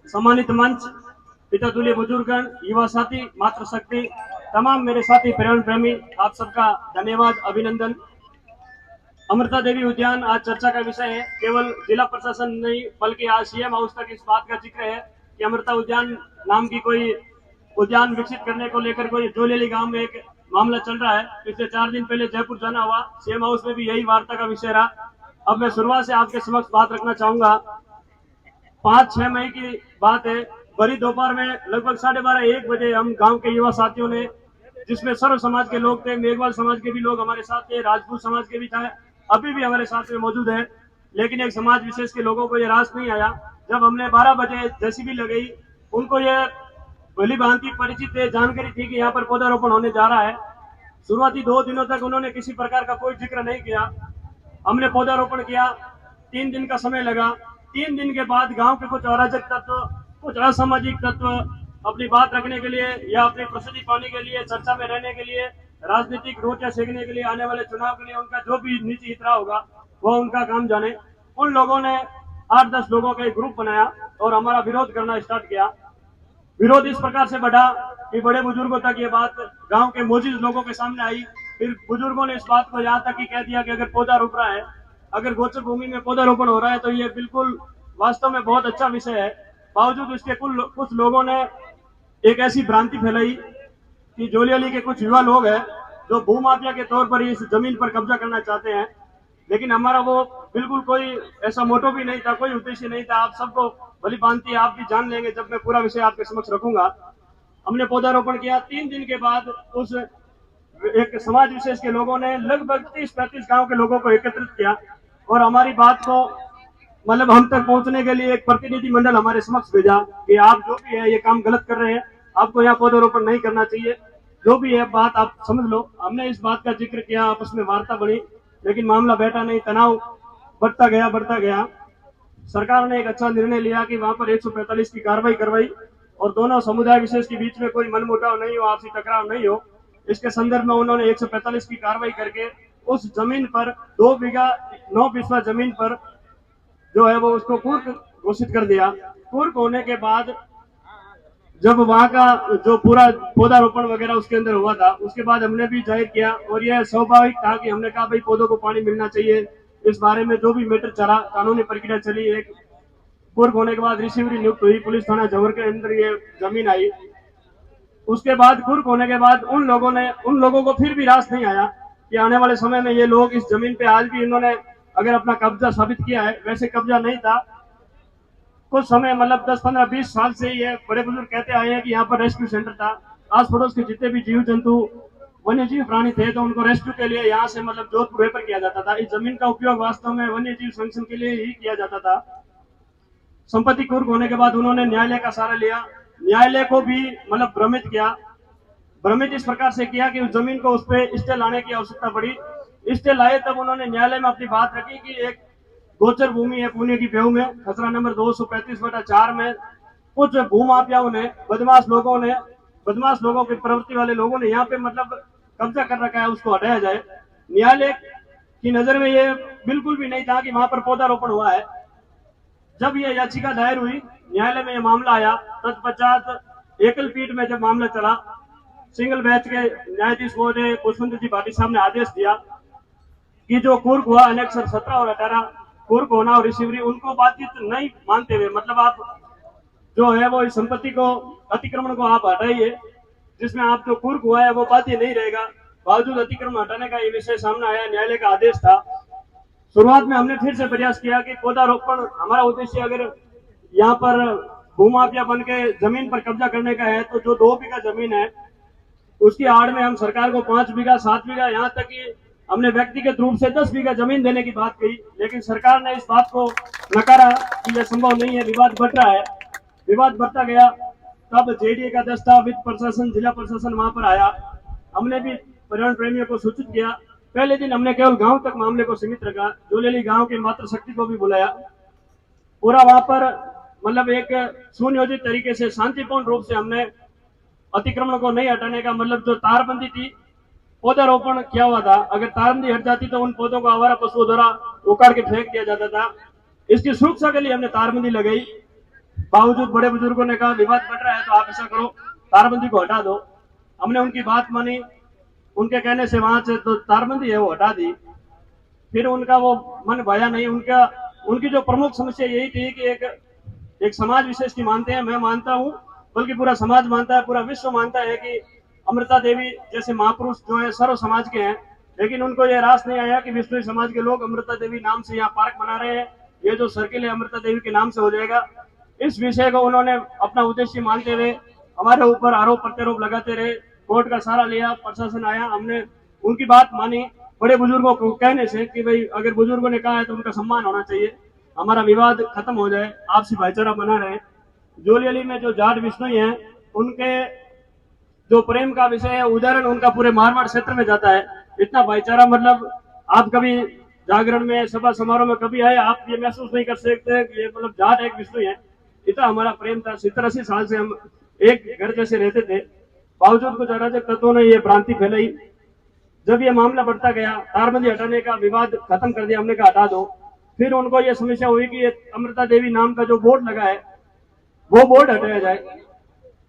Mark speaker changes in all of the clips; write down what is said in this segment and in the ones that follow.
Speaker 1: सम्मानित मंच, पिता तुल्य बुजुर्गगण, युवा साथी, मातृशक्ति, तमाम मेरे साथी पर्यावरण प्रेमी, आप सबका धन्यवाद, अभिनंदन। अमृता देवी उद्यान आज चर्चा का विषय है। केवल जिला प्रशासन नहीं बल्कि आज सीएम हाउस तक इस बात का जिक्र है कि अमृता उद्यान नाम की कोई उद्यान विकसित करने को लेकर कोई जोलेली गांव में एक मामला चल रहा है। पिछले 4 दिन पहले जयपुर जाना हुआ, सीएम हाउस में भी यही वार्ता का विषय रहा। अब मैं शुरुआत से आपके समक्ष बात रखना चाहूंगा। 5-6 मई की बात है, बड़ी दोपहर में लगभग 12:30-1 बजे हम गांव के युवा साथियों ने, जिसमें सर्व समाज के लोग थे, मेघवाल समाज के भी लोग हमारे साथ थे, राजपूत समाज के भी थे, अभी भी हमारे साथ में मौजूद है। लेकिन एक समाज विशेष के लोगों को ये रास नहीं आया। जब हमने 12 बजे जेसीबी लगाई, उनको ये भली भांति परिचित जानकारी थी कि यहाँ पर पौधारोपण होने जा रहा है। शुरुआती 2 दिनों तक उन्होंने किसी प्रकार का कोई जिक्र नहीं किया। हमने पौधारोपण किया, 3 दिन का समय लगा। 3 दिन के बाद गांव के कुछ अराजक तत्व, कुछ असामाजिक तत्व अपनी बात रखने के लिए या अपनी प्रसिद्धि पाने के लिए, चर्चा में रहने के लिए, राजनीतिक रोटियां सेकने के लिए, आने वाले चुनाव के लिए उनका जो भी निजी हित रहा होगा वो उनका काम जाने, उन लोगों ने 8-10 लोगों का एक ग्रुप बनाया और हमारा विरोध करना स्टार्ट किया। विरोध इस प्रकार से बढ़ा कि बड़े बुजुर्गों तक ये बात गांव के मौजूद लोगों के सामने आई। फिर बुजुर्गों ने इस बात को यहाँ तक ही कह दिया कि अगर पौधा रोप रहा है, अगर गोचर भूमि में पौधारोपण हो रहा है तो ये बिल्कुल वास्तव में बहुत अच्छा विषय है। बावजूद इसके कुछ लोगों ने एक ऐसी भ्रांति फैलाई कि जोलियाली के कुछ युवा लोग हैं जो भूमाफिया के तौर पर इस जमीन पर कब्जा करना चाहते हैं। लेकिन हमारा वो बिल्कुल कोई ऐसा मोटो भी नहीं था, कोई उद्देश्य नहीं था। आप सबको भली भांति आप भी जान लेंगे जब मैं पूरा विषय आपके समक्ष रखूंगा। हमने पौधारोपण किया। 3 दिन के बाद उस एक समाज विशेष के लोगों ने लगभग 30-35 गांव के लोगों को एकत्रित किया और हमारी बात को मतलब हम तक पहुंचने के लिए एक प्रतिनिधि मंडल हमारे समक्ष भेजा कि आप जो भी है ये काम गलत कर रहे हैं, आपको यहाँ पौधारोपण नहीं करना चाहिए, जो भी है बात आप समझ लो। हमने इस बात का जिक्र किया, आपस में वार्ता बढ़ी, लेकिन मामला बैठा नहीं, तनाव बढ़ता गया। सरकार ने एक अच्छा निर्णय लिया कि वहां पर 145 की कार्रवाई करवाई और दोनों समुदाय विशेष के बीच में कोई मनमुटाव नहीं हो, आपसी टकराव नहीं हो, इसके संदर्भ में उन्होंने 145 की कार्रवाई करके उस जमीन पर 2 बीघा 9 बिस्वा जमीन पर जो है वो उसको कुर्क घोषित कर दिया। कुर्क होने के बाद जब वहां का जो पूरा पौधारोपण वगैरह उसके अंदर हुआ था, उसके बाद हमने भी जाहिर किया और यह स्वाभाविक था कि हमने कहा भाई पौधों को पानी मिलना चाहिए। इस बारे में जो भी मैटर चला, कानूनी प्रक्रिया चली। एक कुर्क होने के बाद रिसीवरी नियुक्त हुई, पुलिस थाना जवर के अंदर ये जमीन आई। उसके बाद कुर्क होने के बाद उन लोगों को फिर भी रास नहीं आया कि आने वाले समय में ये लोग इस जमीन पे आज भी इन्होंने अगर अपना कब्जा साबित किया है। वैसे कब्जा नहीं था, कुछ समय मतलब 10-15-20 साल से ये बड़े बुजुर्ग कहते आए हैं कि यहाँ पर रेस्क्यू सेंटर था। आस पड़ोस के जितने भी जीव जंतु वन्य जीव प्राणी थे तो उनको रेस्क्यू के लिए यहाँ से मतलब जोधपुर रेफर किया जाता था। इस जमीन का उपयोग वास्तव में वन्य जीव संरक्षण के लिए ही किया जाता था। संपत्ति कुर्क होने के बाद उन्होंने न्यायालय का सहारा लिया, न्यायालय को भी मतलब भ्रमित किया। भ्रमित इस प्रकार से किया कि उस जमीन को उस पर स्टे लाने की आवश्यकता पड़ी। स्टे लाए तब उन्होंने न्यायालय में अपनी बात रखी कि एक गोचर भूमि है पुणे की बेहू में, खसरा नंबर 235/4 में कुछ भूमाफियाओं ने, बदमाश लोगों की प्रवृत्ति वाले लोगों ने यहाँ पे मतलब कब्जा कर रखा है, उसको हटाया जाए। न्यायालय की नजर में ये बिल्कुल भी नहीं था कि वहां पर पौधारोपण हुआ है। जब यह याचिका दायर हुई, न्यायालय में यह मामला आया, तत्पश्चात एकल पीठ में जब मामला चला, सिंगल बेंच के न्यायाधीश महोदय पुष्पेंद्र जी भाटी साहब ने आदेश दिया कि जो कुर्क हुआ अनेक्सर 17 और 18 कुर्क होना और रिसीवरी उनको बातचीत नहीं मानते हुए, मतलब आप जो है वो इस संपत्ति को अतिक्रमण को आप हटाइए, जिसमें आप जो कुर्क हुआ है वो बाध्य नहीं रहेगा। बावजूद अतिक्रमण हटाने का ये विषय सामने आया, न्यायालय का आदेश था। शुरुआत में हमने फिर से प्रयास किया कि पौधारोपण हमारा उद्देश्य अगर यहाँ पर भूमाफिया बन के जमीन पर कब्जा करने का है तो जो 2 बीघा जमीन है उसकी आड़ में हम सरकार को 5 बीघा 7 बीघा यहाँ तक कि हमने व्यक्तिगत रूप से 10 बीघा जमीन देने की बात कही, लेकिन सरकार ने इस बात को नकारा कि यह संभव नहीं है। विवाद बढ़ रहा है, विवाद बढ़ता गया। तब जेडीए का दस्ता, वित्त प्रशासन, जिला प्रशासन वहां पर आया। हमने भी पर्यावरण प्रेमियों को सूचित किया। पहले दिन हमने केवल गांव तक मामले को सीमित रखा, जोलेली गांव की मातृशक्ति को भी बुलाया। पूरा वहां पर मतलब एक सुनियोजित तरीके से शांतिपूर्ण रूप से हमने अतिक्रमण को नहीं हटाने का, मतलब जो तारबंदी थी, पौधारोपण किया हुआ था, अगर तारबंदी हट जाती तो उन पौधों को आवारा पशुओं द्वारा उखाड़ के फेंक दिया जाता था। इसकी सुरक्षा के लिए हमने तारबंदी लगाई। बावजूद बड़े बुजुर्गों ने कहा विवाद बढ़ रहा है तो आप ऐसा करो, तारबंदी को हटा दो। हमने उनकी बात मानी, उनके कहने से वहां से तो तारबंदी है वो हटा दी। फिर उनका वो मन भाया नहीं। उनकी जो प्रमुख समस्या यही थी कि एक समाज विशेष की मानते हैं, मैं मानता हूँ, बल्कि पूरा समाज मानता है, पूरा विश्व मानता है कि अमृता देवी जैसे महापुरुष जो है सर्व समाज के हैं। लेकिन उनको ये रास नहीं आया कि विष्णु समाज के लोग अमृता देवी नाम से यहाँ पार्क बना रहे हैं, ये जो सर्किल है अमृता देवी के नाम से हो जाएगा। इस विषय को उन्होंने अपना उद्देश्य मानते हुए हमारे ऊपर आरोप प्रत्यारोप लगाते रहे। कोर्ट का सहारा लिया, प्रशासन आया, हमने उनकी बात मानी बड़े बुजुर्गों को कहने से कि भाई अगर बुजुर्गों ने कहा है तो उनका सम्मान होना चाहिए, हमारा विवाद खत्म हो जाए, आपसी भाईचारा बना रहे। जोलियली में जो जाट बिश्नोई हैं, उनके जो प्रेम का विषय है, उदाहरण उनका पूरे मारवाड़ क्षेत्र में जाता है। इतना भाईचारा, मतलब आप कभी जागरण में, सभा समारोह में कभी आए, आप ये महसूस नहीं कर सकते कि ये मतलब जाट एक बिश्नोई है। इतना हमारा प्रेम था। 70-80 साल से हम एक घर जैसे रहते थे। बावजूद कुछ अराजक तत्वों ने ये भ्रांति फैलाई। जब ये मामला बढ़ता गया, तारबंदी हटाने का विवाद खत्म कर दिया, हमने कहा हटा दो। फिर उनको ये समस्या हुई कि अमृता देवी नाम का जो बोर्ड लगा है वो बोर्ड हटाया जाए।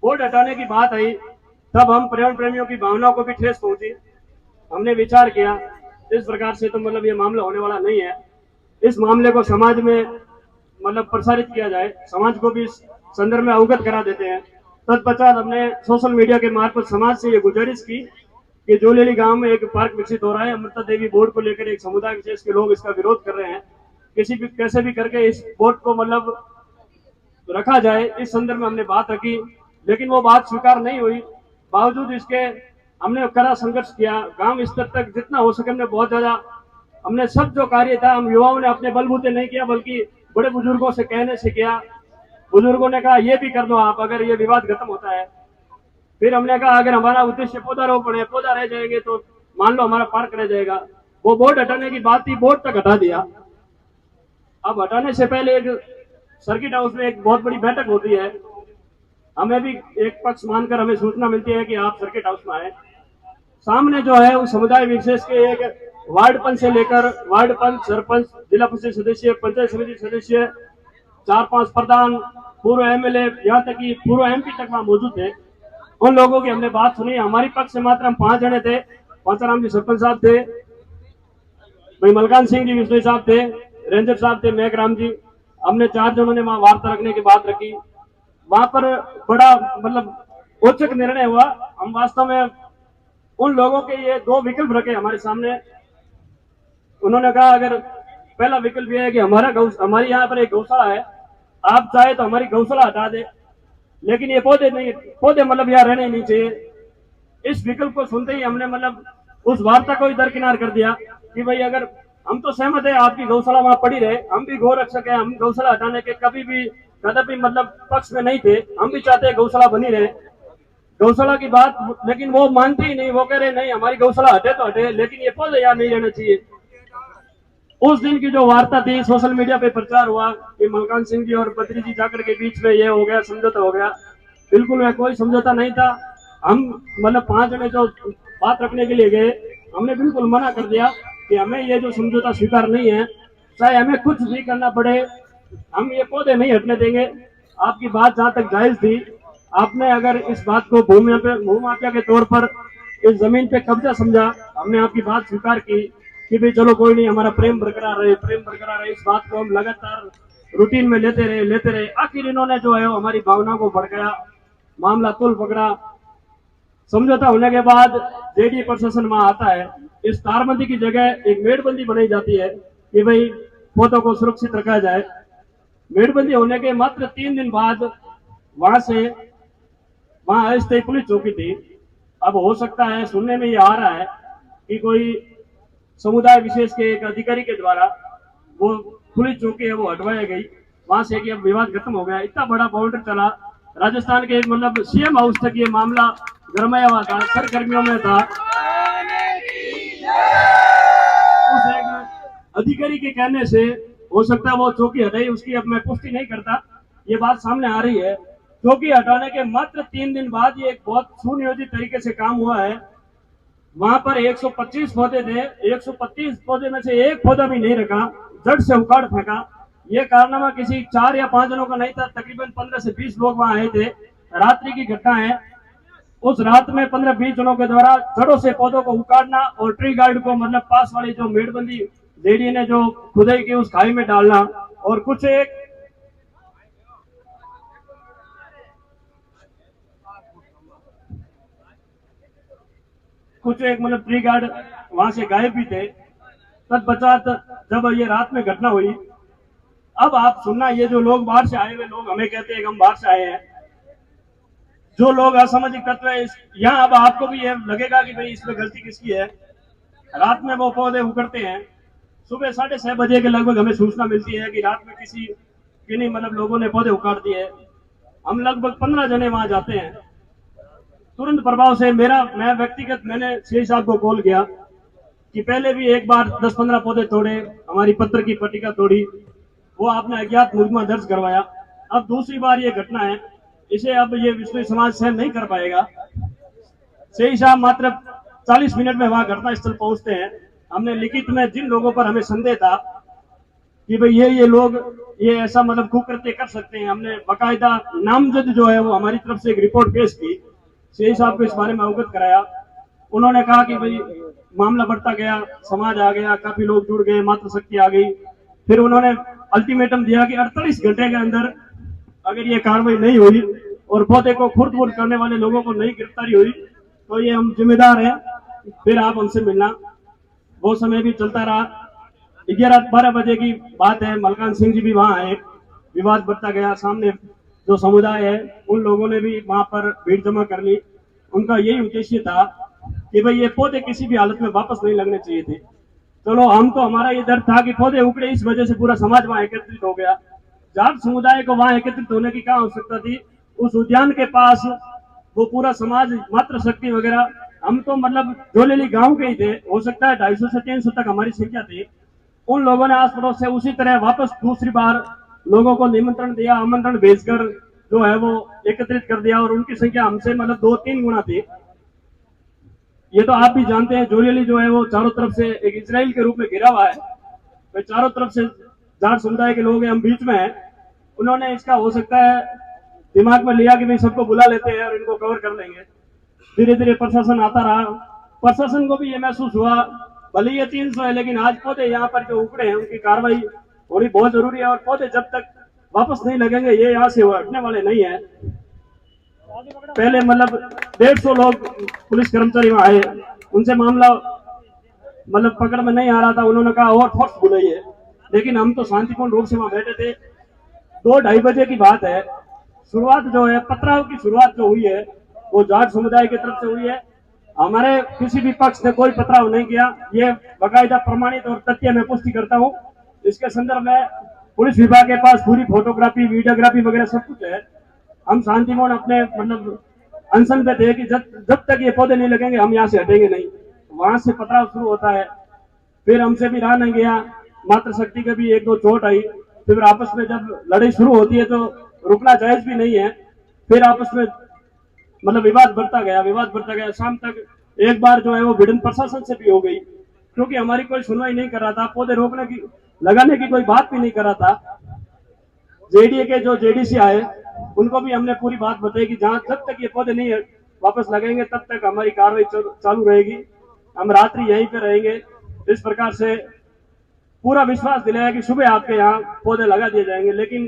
Speaker 1: बोर्ड हटाने की बात आई, तब हम पर्यावरण प्रेमियों की भावनाओं को भी ठेस पहुंची। हमने विचार किया इस प्रकार से तो मतलब ये मामला होने वाला नहीं है। इस मामले को समाज में मतलब प्रसारित किया जाए, समाज को भी इस संदर्भ में अवगत करा देते हैं। तत्पश्चात हमने सोशल मीडिया के मार्फत समाज से ये गुजारिश की कि जोलेली गांव में एक पार्क विकसित हो रहा है, अमृता देवी बोर्ड को लेकर एक समुदाय विशेष के लोग इसका विरोध कर रहे हैं, किसी भी कैसे भी करके इस बोर्ड को मतलब रखा जाए, इस संदर्भ में हमने बात रखी। लेकिन वो बात स्वीकार नहीं हुई। बावजूद इसके हमने कड़ा संघर्ष किया, गांव स्तर तक जितना हो सके हमने बहुत ज्यादा, हमने सब जो कार्य था हम युवाओं ने अपने बलबूते नहीं किया, बल्कि बड़े बुजुर्गों से कहने से किया। बुजुर्गों ने कहा ये भी कर दो आप अगर ये विवाद खत्म होता है। फिर हमने कहा अगर हमारा उद्देश्य पौधारोपण है, पौधा रह जाएंगे तो मान लो हमारा पार्क रह जाएगा। वो बोर्ड हटाने की बात थी, बोर्ड तक हटा दिया। अब हटाने से पहले एक सर्किट हाउस में एक बहुत बड़ी बैठक होती है, हमें भी एक पक्ष मानकर हमें सूचना मिलती है कि आप सर्किट हाउस में आए। सामने जो है उस समुदाय विशेष के एक वार्ड पंच से लेकर वार्ड पंच, सरपंच, जिला परिषद सदस्य, पंचायत समिति सदस्य, 4-5 प्रधान, पूर्व एमएलए, यहाँ तक कि पूर्व एमपी तक वहां मौजूद थे। उन लोगों की हमने बात सुनी। हमारी पक्ष से मात्र हम 5 जने थे। पांचाराम जी सरपंच साहब थे, भाई मलकान सिंह जी विष्णु साहब थे, रेंजर साहब थे, मेघराम जी। हमने 4 जनों ने वहां वार्ता रखने की बात रखी। वहां पर बड़ा मतलब औचक निर्णय हुआ। हम वास्तव में उन लोगों के ये 2 विकल्प रखे हमारे सामने। उन्होंने कहा अगर पहला विकल्प यह है कि हमारी यहाँ पर एक गौशाला है, आप चाहे तो हमारी गौशाला हटा दे, लेकिन ये पौधे मतलब यहाँ रहने नहीं चाहिए। इस विकल्प को सुनते ही हमने मतलब उस वार्ता को ही दरकिनार कर दिया कि भाई अगर हम तो सहमत है आपकी गौशाला वहां पड़ी रहे, हम भी गौ रक्षक है, हम गौशाला हटाने के कभी भी कदापि मतलब पक्ष में नहीं थे, हम भी चाहते हैं गौशाला बनी रहे। गौशाला की बात, लेकिन वो मानते ही नहीं। वो कह रहे नहीं हमारी गौशाला हटे तो हटे, लेकिन ये पौधे यहाँ नहीं रहना चाहिए। उस दिन की जो वार्ता थी, सोशल मीडिया पे प्रचार हुआ कि मलकान सिंह जी और बद्री जी जाकर के बीच में ये हो गया, समझौता हो गया। बिल्कुल में कोई समझौता नहीं था। हम मतलब 5 जने जो बात रखने के लिए गए, हमने बिल्कुल मना कर दिया कि हमें ये जो समझौता स्वीकार नहीं है, चाहे हमें कुछ भी करना पड़े, हम ये पौधे नहीं हटने देंगे। आपकी बात जहाँ तक जायज थी, आपने अगर इस बात को भूमाफिया के तौर पर इस जमीन पे कब्जा समझा, हमने आपकी बात स्वीकार की कि भाई चलो कोई नहीं, हमारा प्रेम बरकरार रहे, प्रेम बरकरार रहे। इस बात को हम लगातार रूटीन में लेते रहे। आखिर इन्होंने जो है हमारी भावना को भड़काया, मामला तुल पकड़ा। समझौता होने के बाद जेडी प्रशासन वहां आता है। इस तारबंदी की जगह एक मेड़बंदी बनाई जाती है कि भाई पौधों को सुरक्षित रखा जाए। मेड़बंदी होने के मात्र 3 दिन बाद वहां अस्थायी पुलिस चौकी थी। अब हो सकता है, सुनने में ये आ रहा है कि कोई समुदाय विशेष के एक अधिकारी के द्वारा वो पुलिस चौकी है वो हटवाई गई वहां से, कि अब विवाद खत्म हो गया। इतना बड़ा बाउंड्री चला, राजस्थान के मतलब सीएम हाउस तक ये मामला गरमाया हुआ था, सरगर्मियों में था। उस एक अधिकारी के कहने से हो सकता है वो चौकी हटाई, उसकी अब मैं पुष्टि नहीं करता, ये बात सामने आ रही है। चौकी हटाने के मात्र 3 दिन बाद ये एक बहुत सुनियोजित तरीके से काम हुआ है। वहां पर 125 पौधे थे, 125 पौधे में से एक पौधा भी नहीं रखा, जड़ से उखाड़ फेंका। ये कारनामा किसी 4 या 5 जनों का नहीं था, तकरीबन 15 से 20 लोग वहां आए थे। रात्रि की घटना है। उस रात में 15-20 जनों के द्वारा जड़ों से पौधों को उखाड़ना और ट्री गार्ड को मतलब पास वाली जो मेड़बंदी लेडी ने जो खुदाई की उस खाई में डालना, और कुछ एक मतलब ट्री गार्ड वहां से गायब भी थे। तत्पश्चात जब ये रात में घटना हुई, अब आप सुनना, ये जो लोग बाहर से आए हुए लोग हमें कहते हैं कि हम बाहर से आए हैं, जो लोग असामाजिक तत्व है यहाँ, अब आपको भी ये लगेगा कि भाई इसमें गलती किसकी है। रात में वो पौधे उखड़ते हैं। सुबह 6:30 बजे के लगभग हमें सूचना मिलती है कि रात में किसी किन्हीं मतलब लोगों ने पौधे उखाड़ दिए। हम लगभग 15 जने वहां जाते हैं। तुरंत प्रभाव से मैं व्यक्तिगत मैंने सीआई साहब को कॉल किया कि पहले भी एक बार 10-15 पौधे तोड़े, हमारी पत्र की पट्टिका तोड़ी, वो आपने अज्ञात मुकदमा दर्ज करवाया। अब दूसरी बार ये घटना है, इसे अब ये विश्व समाज सहन नहीं कर पाएगा। सीआई साहब मात्र 40 मिनट में वहां घटनास्थल पहुंचते हैं। हमने लिखित में जिन लोगों पर हमें संदेह था कि भाई ये लोग ये ऐसा मतलब कुकृत्य कर सकते हैं, हमने बाकायदा नामजद जो है वो हमारी तरफ से एक रिपोर्ट पेश की, सीआई साहब को इस बारे में अवगत कराया। उन्होंने कहा कि भाई मामला बढ़ता गया, समाज आ गया, काफी लोग जुड़ गए, मातृशक्ति आ गई। फिर उन्होंने अल्टीमेटम दिया कि 48 घंटे के अंदर अगर ये कार्रवाई नहीं हुई और पौधे को खुर्द-बुर्द करने वाले लोगों को नहीं गिरफ्तारी हुई तो ये हम जिम्मेदार हैं, फिर आप हमसे मिलना। वो समय भी चलता रहा। 11-12 बजे की बात है, मलकान सिंह जी भी वहां आए, विवाद बढ़ता गया। सामने जो समुदाय है उन लोगों ने भी वहां पर भीड़ जमा कर ली। उनका यही उद्देश्य था कि भाई ये पौधे किसी भी हालत में वापस नहीं लगने चाहिए थे। चलो, हम तो हमारा ये डर था कि पौधे उखड़े, इस वजह से पूरा समाज वहां एकत्रित हो गया। जाट समुदाय को वहां एकत्रित होने की क्या आवश्यकता थी? उस उद्यान के पास वो पूरा समाज, मातृशक्ति वगैरह, हम तो मतलब जोलेली गांव के ही थे, हो सकता है 250 से 300 तक हमारी संख्या थी। उन लोगों ने आस पड़ोस से उसी तरह वापस दूसरी बार लोगों को निमंत्रण दिया, आमंत्रण भेजकर जो है वो एकत्रित कर दिया, और उनकी संख्या हमसे मतलब 2-3 गुना थी। ये तो आप भी जानते हैं, जोलेली जो है वो चारों तरफ से एक इजराइल के रूप में घिरा हुआ है। तो चारों तरफ से जाट समुदाय के लोग हैं, हम बीच में हैं। उन्होंने इसका हो सकता है दिमाग में लिया कि भाई सबको बुला लेते हैं और इनको कवर कर लेंगे। धीरे धीरे प्रशासन आता रहा। प्रशासन को भी ये महसूस हुआ, भले ये 300 है लेकिन आज पौधे यहाँ पर जो उखड़े हैं उनकी कार्रवाई होनी बहुत जरूरी है, और पौधे जब तक वापस नहीं लगेंगे ये यहाँ से हटने वाले नहीं है। पहले मतलब 150 लोग पुलिस कर्मचारी वहां आए, उनसे मामला मतलब पकड़ में नहीं आ रहा था। उन्होंने कहा और फोर्स बुलाइए, लेकिन हम तो शांतिपूर्ण रूप से वहां बैठे थे। 2-2:30 बजे की बात है। शुरुआत जो है, पथराव की शुरुआत जो हुई है वो जाट समुदाय की तरफ से हुई है। हमारे किसी भी पक्ष ने कोई पथराव नहीं किया। ये बाकायदा प्रमाणित और तथ्य मैं पुष्टि करता हूँ। इसके संदर्भ में पुलिस विभाग के पास पूरी फोटोग्राफी, वीडियोग्राफी वगैरह सब कुछ है। हम शांतिपूर्ण अपने मतलब अनशन पे थे कि जब तक ये पौधे नहीं लगेंगे हम यहाँ से हटेंगे नहीं। वहां से पथराव शुरू होता है। फिर हमसे भी रहा नहीं गया, मातृशक्ति के भी 1-2 चोट आई। फिर आपस में जब लड़ाई शुरू होती है तो रुकना जायज भी नहीं है। फिर आपस में मतलब विवाद बढ़ता गया। शाम तक एक बार जो है वो भिड़ंत प्रशासन से भी हो गई, क्योंकि हमारी कोई सुनवाई नहीं कर रहा था, पौधे रोकने की लगाने की कोई बात भी नहीं कर रहा था। जेडीए के जो जेडीसी आए उनको भी हमने पूरी बात बताई कि जहां जब तक ये पौधे नहीं वापस लगेंगे तब तक हमारी कार्रवाई चालू रहेगी, हम रात्रि यहीं पे रहेंगे। इस प्रकार से पूरा विश्वास दिलाया कि सुबह आपके यहाँ पौधे लगा दिए जाएंगे। लेकिन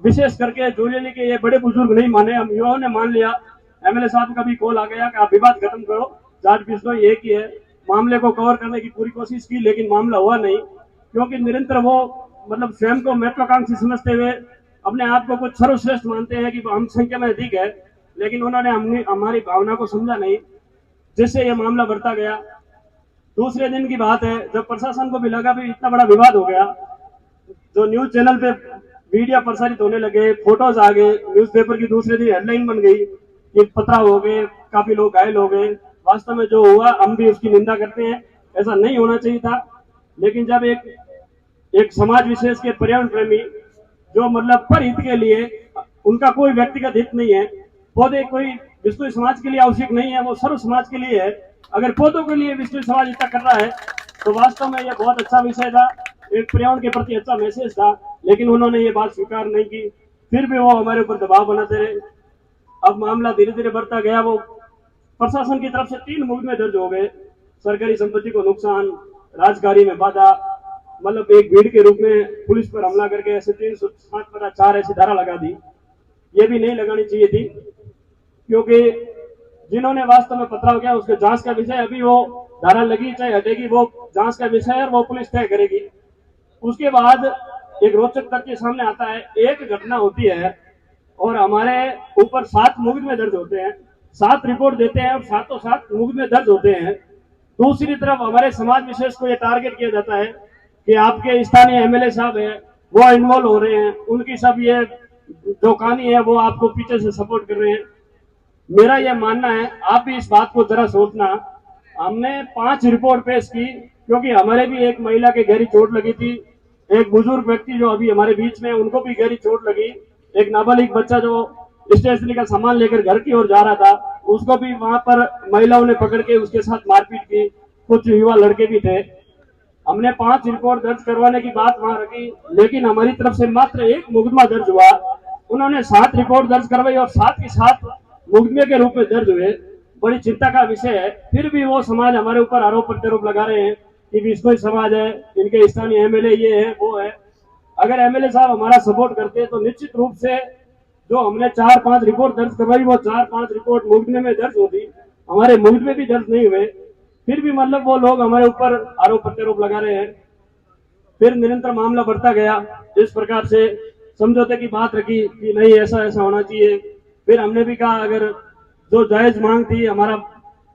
Speaker 1: विशेष करके जोलेली के ये बड़े बुजुर्ग नहीं माने, हम युवाओं ने मान लिया। एमएलए साहब का भी कॉल आ गया कि आप विवाद खत्म करो, जाट बिश्नोई एक ही है। मामले को कवर करने की पूरी कोशिश की लेकिन मामला हुआ नहीं, क्योंकि निरंतर वो मतलब स्वयं को महत्वाकांक्षी समझते हुए अपने आप को कुछ सर्वश्रेष्ठ मानते हैं कि हम संख्या में अधिक है, लेकिन उन्होंने हमारी भावना को समझा नहीं, जिससे ये मामला बढ़ता गया। दूसरे दिन की बात है, जब प्रशासन को भी लगा भी इतना बड़ा विवाद हो गया, जो न्यूज चैनल पे वीडियो प्रसारित होने लगे, फोटोज आ गए, न्यूज़पेपर की दूसरे दिन हेडलाइन बन गई कि पथराव हो गए, काफी लोग घायल हो गए। वास्तव में जो हुआ हम भी उसकी निंदा करते हैं, ऐसा नहीं होना चाहिए था। लेकिन जब एक समाज विशेष के पर्यावरण प्रेमी जो मतलब पर हित के लिए, उनका कोई व्यक्तिगत हित नहीं है, पौधे कोई विश्व समाज के लिए आवश्यक नहीं है, वो सर्व समाज के लिए है। अगर पौधों के लिए विश्व समाज इतना कर रहा है तो वास्तव में यह बहुत अच्छा विषय था। एक पर्यावरण के प्रति अच्छा मैसेज था, लेकिन उन्होंने ये बात स्वीकार नहीं की। फिर भी वो हमारे ऊपर दबाव बनाते रहे। अब मामला धीरे धीरे बढ़ता गया। वो प्रशासन की तरफ से 3 मुकदमे दर्ज हो गए। सरकारी संपत्ति को नुकसान, राजकार्य में बाधा, मतलब एक भीड़ के रूप में पुलिस पर हमला करके ऐसे 307/4 ऐसी धारा लगा दी। ये भी नहीं लगानी चाहिए थी, क्योंकि जिन्होंने वास्तव में पथराव किया उसके जांच का विषय, अभी वो धारा लगी चाहे हटेगी वो जांच का विषय है और वो पुलिस तय करेगी। उसके बाद एक रोचक तथ्य सामने आता है। एक घटना होती है और हमारे ऊपर 7 मुकदमे दर्ज होते हैं, 7 रिपोर्ट देते हैं और 7 मुकदमे दर्ज होते हैं। दूसरी तरफ हमारे समाज विशेष को यह टारगेट किया जाता है कि आपके स्थानीय एमएलए साहब है वो इन्वॉल्व हो रहे हैं, उनकी सब ये जो कहानी है वो आपको पीछे से सपोर्ट कर रहे हैं। मेरा यह मानना है, आप भी इस बात को जरा सोचना। हमने 5 रिपोर्ट पेश की, क्योंकि हमारे भी एक महिला के गहरी चोट लगी थी, एक बुजुर्ग व्यक्ति जो अभी हमारे बीच में उनको भी गहरी चोट लगी, एक नाबालिग बच्चा जो स्टेशनरी का सामान लेकर घर की ओर जा रहा था उसको भी वहां पर महिलाओं ने पकड़ के उसके साथ मारपीट की। कुछ युवा लड़के भी थे। हमने 5 रिपोर्ट दर्ज करवाने की बात वहां रखी, लेकिन हमारी तरफ से मात्र 1 मुकदमा दर्ज हुआ। उन्होंने 7 रिपोर्ट दर्ज करवाई और साथ ही साथ मुकदमे के रूप में दर्ज हुए। बड़ी चिंता का विषय है। फिर भी वो समाज हमारे ऊपर आरोप प्रत्यारोप लगा रहे हैं कि विश्नोई समाज है, इनके स्थानीय एमएलए ये है वो है। अगर एमएलए साहब हमारा सपोर्ट करते तो निश्चित रूप से जो हमने 4-5 रिपोर्ट दर्ज करवाई वो 4-5 रिपोर्ट मुकदमे में दर्ज होती। हमारे मुकदमे भी दर्ज नहीं हुए, फिर भी मतलब वो लोग हमारे ऊपर आरोप प्रत्यारोप लगा रहे हैं। फिर निरंतर मामला बढ़ता गया। इस प्रकार से समझौते की बात रखी कि नहीं ऐसा ऐसा होना चाहिए। फिर हमने भी कहा अगर जो जायज मांग थी, हमारा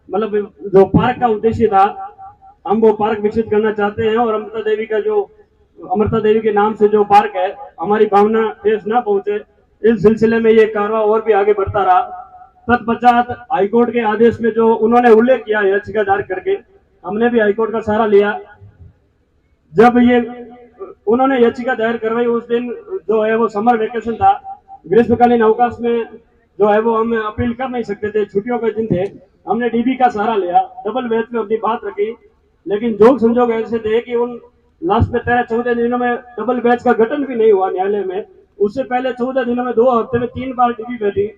Speaker 1: मतलब जो पार्क का उद्देश्य था, हम वो पार्क विकसित करना चाहते हैं और अमृता देवी के नाम से जो पार्क है, हमारी भावना ठेस ना पहुंचे, इस सिलसिले में ये कार्रवाई और भी आगे बढ़ता रहा। तत्पश्चात हाईकोर्ट के आदेश में जो उन्होंने उल्लेख किया याचिका दायर करके, हमने भी हाईकोर्ट का सहारा लिया। जब ये उन्होंने याचिका दायर करवाई उस दिन जो है वो समर वेकेशन था, ग्रीष्मकालीन अवकाश में जो है वो हम अपील कर नहीं सकते थे, छुट्टियों के दिन थे। हमने डीबी का सहारा लिया, डबल बेंच में अपनी बात रखी, लेकिन जोग संजोग ऐसे थे कि उन लास्ट में 13-14 दिनों में डबल बेंच का गठन भी नहीं हुआ न्यायालय में। उससे पहले 14 दिनों में 2 हफ्ते में 3 बार डीबी बैठी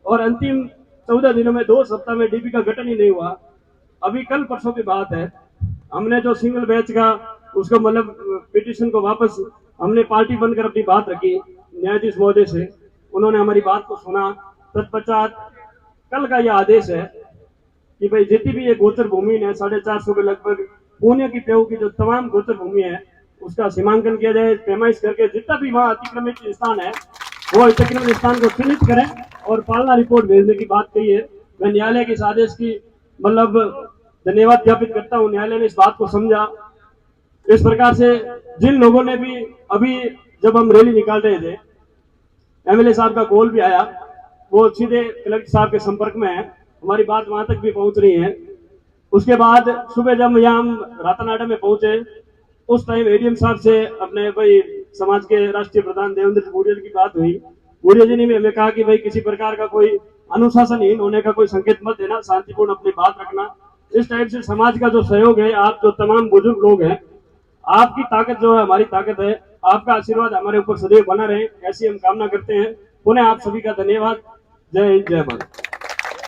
Speaker 1: और अंतिम 14 दिनों में 2 सप्ताह में डीबी का गठन ही नहीं हुआ। अभी कल परसों की बात है, हमने जो सिंगल बेंच का उसको मतलब पिटीशन को वापस हमने पार्टी बनकर अपनी बात रखी न्यायाधीश महोदय से, उन्होंने हमारी बात को सुना। तत्पश्चात कल का यह आदेश है कि भाई जितनी भी ये गोचर भूमि है 450 के लगभग पुणे की पेऊ की जो तमाम गोचर भूमि है उसका सीमांकन किया जाए, पैमाइश करके जितना भी वहाँ अतिक्रमित स्थान है वो अतिक्रमित स्थान को चिन्हित करें और पालना रिपोर्ट भेजने की बात कही है। मैं न्यायालय के इस आदेश की मतलब धन्यवाद ज्ञापित करता हूँ। न्यायालय ने इस बात को समझा। इस प्रकार से जिन लोगों ने भी अभी जब हम रैली निकाल रहे थे, एमएलए साहब का कॉल भी आया, वो सीधे कलेक्टर साहब के संपर्क में है, हमारी बात वहां तक भी पहुंच रही है। उसके बाद सुबह जब यहाँ हम रातानाडा में पहुंचे उस टाइम एडीएम साहब से अपने भाई समाज के राष्ट्रीय प्रधान देवेंद्र बूढ़िया की बात हुई। बूढ़िया जी ने भी हमें कहा कि भाई किसी प्रकार का कोई अनुशासनहीन होने का कोई संकेत मत देना, शांतिपूर्ण अपनी बात रखना। इस टाइप से समाज का जो सहयोग है, आप जो तमाम बुजुर्ग लोग हैं, आपकी ताकत जो है हमारी ताकत है। आपका आशीर्वाद हमारे ऊपर सदैव बना रहे, ऐसी हम कामना करते हैं। पुनः आप सभी का धन्यवाद। जय हिंद, जय भारत।